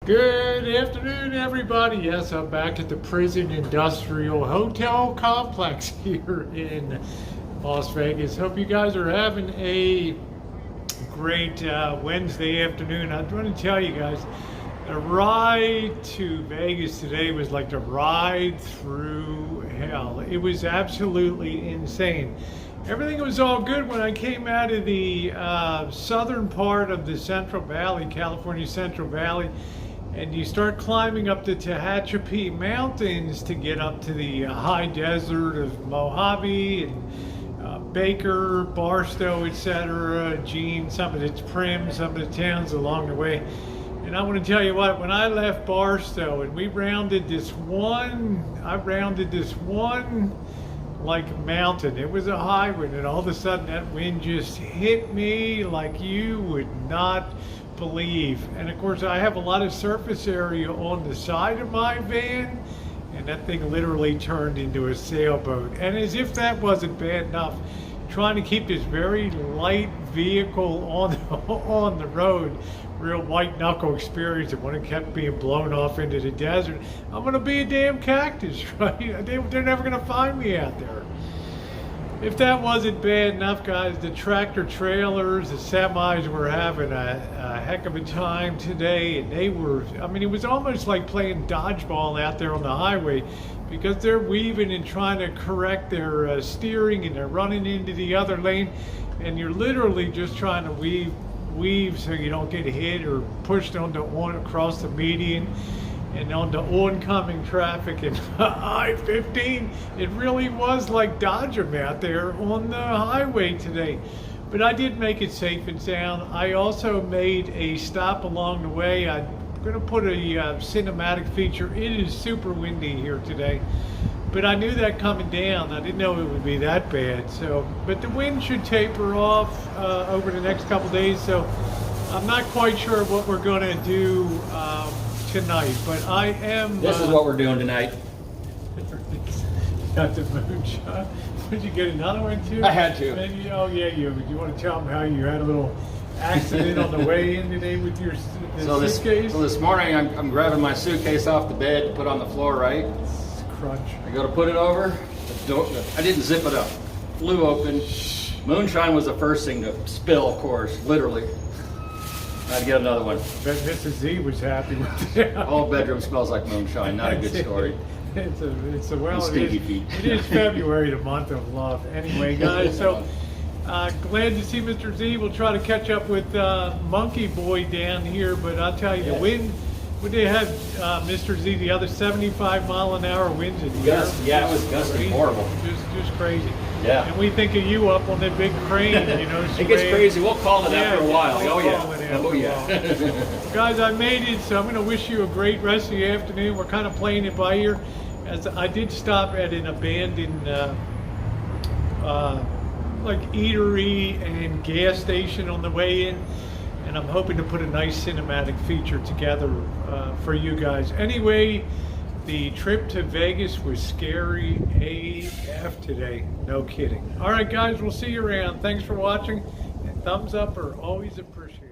Good afternoon, everybody. Yes, I'm back at the Prison Industrial Hotel Complex here in Las Vegas. Hope you guys are having a great Wednesday afternoon. I want to tell you guys, the ride to Vegas today was like the ride through hell. It was absolutely insane. Everything was all good when I came out of the southern part of the Central Valley, California Central Valley, and you start climbing up the Tehachapi Mountains to get up to the high desert of Mojave and Baker, Barstow, etc., Jean, some of its Prim, some of the towns along the way. And I want to tell you what, when I left Barstow and I rounded this one like mountain, it was a high wind, and all of a sudden that wind just hit me like you would not believe. And of course I have a lot of surface area on the side of my van, and that thing literally turned into a sailboat. And as if that wasn't bad enough, trying to keep this very light vehicle on the road, real white knuckle experience. And when it kept being blown off into the desert, I'm gonna be a damn cactus, right? They're never gonna find me out there. If that wasn't bad enough, guys, the tractor trailers, the semis were having a heck of a time today. And they were, I mean, it was almost like playing dodgeball out there on the highway, because they're weaving and trying to correct their steering, and they're running into the other lane, and you're literally just trying to weave so you don't get hit or pushed across the median and onto oncoming traffic. And I-15, it really was like Dodgem out there on the highway today. But I did make it safe and sound. I also made a stop along the way. I'm going to put a cinematic feature. It is super windy here today, but I knew that coming down. I didn't know it would be that bad. But the wind should taper off over the next couple days. So I'm not quite sure what we're going to do tonight, but I am. This is what we're doing tonight. Got the moonshine. Did you get another one too? I had to. Maybe, oh yeah, you want to tell them how you had a little accident on the way in today with your suitcase? So this morning I'm grabbing my suitcase off the bed to put on the floor, right? Crunch. I go to put it over, I didn't zip it up. Flew open. Moonshine was the first thing to spill, of course, literally. I had to get another one. Bet Mrs. Z was happy with that. All bedroom smells like moonshine, not a good story. It's a well, Stinky feet. It is February, the month of love. Anyway, guys, so glad to see Mr. Z. We'll try to catch up with Monkey Boy down here, but I'll tell you, the wind, would they have Mr. Z, the other 75-mile-an-hour winds in the air? Yeah, it was gusty, horrible. Just crazy. Yeah. And we think of you up on that big crane, you know. It gets crazy. We'll call it after a while. We'll Oh yeah. call it after Oh a yeah. while. Guys, I made it, so I'm going to wish you a great rest of the afternoon. We're kind of playing it by ear. As I did stop at an abandoned like eatery and gas station on the way in, and I'm hoping to put a nice cinematic feature together for you guys. Anyway, the trip to Vegas was scary AF today. No kidding. All right, guys, we'll see you around. Thanks for watching, and thumbs up are always appreciated.